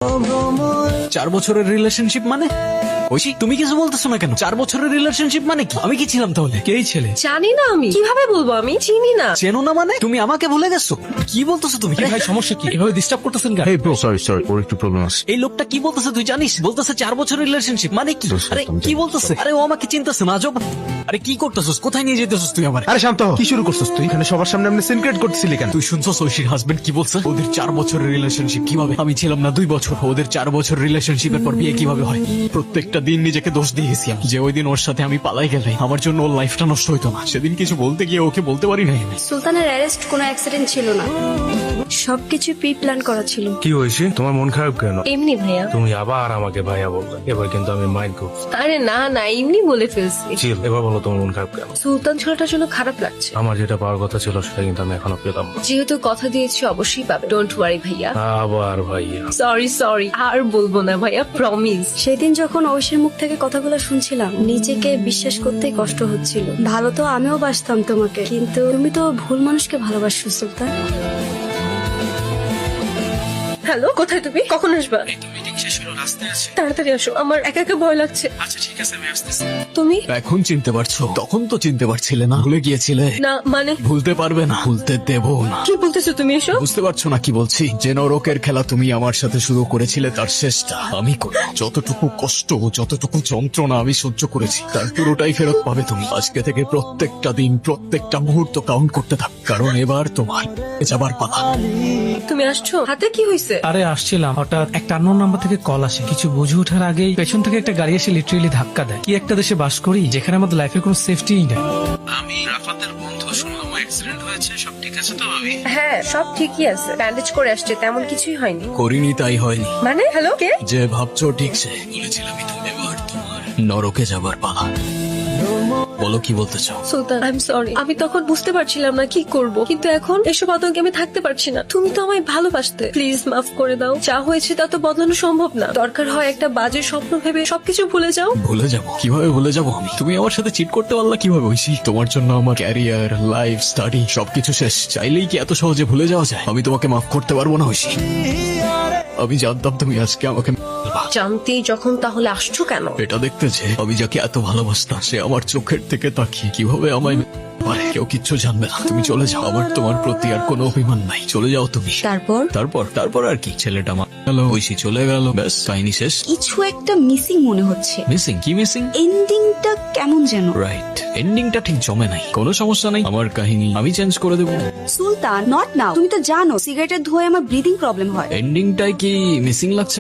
4 বছরের রিলেশনশিপ মানে? ঐশী, তুমি কিছু বলতেছো না কেন? 4 বছরের রিলেশনশিপ মানে কি? আমি কি ছিলাম তাহলে? কেই ছেলে? জানি না, আমি কিভাবে বলবো? আমি চিনি না। চেনো না মানে? তুমি আমাকে ভুলে গেছো? কি বলতেছো তুমি? ভাই সমস্যা কি? এভাবে ডিস্টার্ব করতেছেন কেন? Hey bro, sorry, ওর একটু প্রবলেম আছে। এই লোকটা কি বলতেছে তুই জানিস? বলতেছে 4 বছরের রিলেশনশিপ মানে কি? আরে কি বলতেছে? আরে ও আমাকে চিন্তাছে না আজব। আরে কি করতেছস? কোথায় নিয়ে যেতেছস তুই আমার? আরে শান্ত হ। কি শুরু করছিস তুই? এখানে সবার সামনে আপনি সিনক্রেট করতেছিলি কেন? তুই শুনছস ঐশীর হাজবেন্ড কি বলছে? ওদের 4 বছরের রিলেশনশিপ কিভাবে? আমি ছিলাম না 2 বছর। ওদের 4 বছর রিলেশনশিপের পর বিয়ে কিভাবে হয়? প্রত্যেকটা দিন নিজেকে দোষ দিয়েছি আমি, যে ওই দিন ওর সাথে আমি পালাই গেলে আমার জন্য ওর লাইফটা নষ্ট হইতো না। সেদিন কিছু বলতে গিয়ে ওকে বলতে পারি নাই আমি। সুলতানের অ্যারেস্ট কোনো অ্যাক্সিডেন্ট ছিল না, সবকিছু প্রি প্ল্যান করা ছিল। কি হয়েছে? তোমার মন খারাপ কেন? এমনি ভাইয়া। তুমি আবার আমাকে ভাইয়া বললে, এবার কিন্তু আমি মাইন্ড করছি। আরে না না, এমনি বলে ফেলছি। চিল, এবার বলো তোমার মন খারাপ কেন? সুলতান ছেলেটার জন্য খারাপ লাগছে। আমার যেটা পাওয়ার কথা ছিল সেটা কিন্তু আমি এখনো পেলাম না। যেহেতু কথা দিয়েছি অবশ্যই পাবে, ডোন্ট ওয়ারি ভাইয়া। আবার ভাইয়া? সরি আর বলবো না ভাইয়া, প্রমিস। সেদিন যখন ঐশীর মুখ থেকে কথাগুলো শুনছিলাম, নিজেকে বিশ্বাস করতেই কষ্ট হচ্ছিল। ভালো তো আমিও বাসতাম তোমাকে, কিন্তু তুমি তো ভুল মানুষকে ভালোবাসছো সুলতান। হ্যালো, কোথায় তুমি? কখন আসবা? তাড়াতাড়ি আসো, আমার একা একা ভয় লাগছে। তুমি? এখন চিনতে পারছো? তখন তো চিনতে পারছিলে না, ভুলে গিয়েছিলে। না মানে ভুলতে পারবে না, ভুলতে দেবো না। কি বলতেছো তুমি এসব? বুঝতে পারছো না কি বলছি? যে নরকের খেলা তুমি আমার সাথে শুরু করেছিলে, তার শেষটা আমি করব। যতটুকু কষ্ট, যতটুকু যন্ত্রণা আমি সহ্য করেছি, তার পুরোটাই ফেরত পাবে তুমি। আজকে থেকে প্রত্যেকটা দিন, প্রত্যেকটা মুহূর্ত কাউন্ট করতে থাক, কারণ এবার তোমার যাবার পালা। তুমি আসছো? হাতে কি হয়েছে? আরে আসছিলাম, হঠাৎ একটা আননোন নাম্বার থেকে কল আসে। কিছু বুঝে ওঠার আগেই পেছন থেকে একটা গাড়ি এসে লিটারেলি ধাক্কা দেয়। কি একটা দেশে বাস করি যেখানে আমাদের লাইফে কোনো সেফটিই নেই। আমি রাফাতের বন্ধু, শুনলাম অ্যাক্সিডেন্ট হয়েছে, সব ঠিক আছে তো ভাবি? হ্যাঁ, সব ঠিকই আছে, ব্যান্ডেজ করে আসছে, তেমন কিছুই হয়নি। করিনি তাই হয়নি। মানে হ্যালো, কে? যে ভাবছো ঠিক সে। বলেছিলাম এবার তোমার নরকে যাবার পালা। বলো কি বলতে চাও? সুলতান, আই এম সরি। আমি তখন বুঝতে পারছিলাম না কি করব, কিন্তু এখন এসব আতঙ্কে আমি থাকতে পারছি না। তুমি তো আমায় ভালোবাসতে, প্লিজ মাফ করে দাও। যা হয়েছে তা তো বদলানো সম্ভব না। দরকার হয় একটা বাজে স্বপ্ন ভেবে সবকিছু ভুলে যাও। ভুলে যাবো? কিভাবে ভুলে যাবো আমি? তুমি আমার সাথে চিট করতে পারলা কিভাবে ঐশী? তোমার জন্য আমার ক্যারিয়ার, লাইফ, স্টাডি সবকিছু শেষ। চাইলেই কি এত সহজে ভুলে যাওয়া যায়? আমি তোমাকে মাফ করতে পারবো না ঐশী। আমি জানতাম তুমি আজকে আমাকে জানতেই যখন তাহলে আসছো কেন? এটা দেখতে যে আমি যাকে এত ভালোবাসতাম সে আমার চোখের থেকে তাকিয়ে কিভাবে আমায় পারে। কেউ কিচ্ছু জানবে না, তুমি চলে যাও। আমার তোমার প্রতি আর কোনো অভিমান নাই, চলে যাও তুমি। তারপর তারপর আর কি? ছেলেটা মারা গেল, ঐশী চলে গেল, ব্যাস কাহিনী শেষ। কিছু একটা মিসিং মনে হচ্ছে। মিসিং? কি মিসিং? এন্ডিংটা কেমন যেন। রাইট, এন্ডিংটা ঠিক জমে নাই। কোনো সমস্যা নাই, আমার কাহিনী আমি চেঞ্জ করে দেবো। সুলতান, নট নাও। তুমি তো জানো সিগারেটের ধোঁয়ায় আমার ব্রিদিং প্রবলেম হয়। এন্ডিংটাই কি মিসিং লাগছে?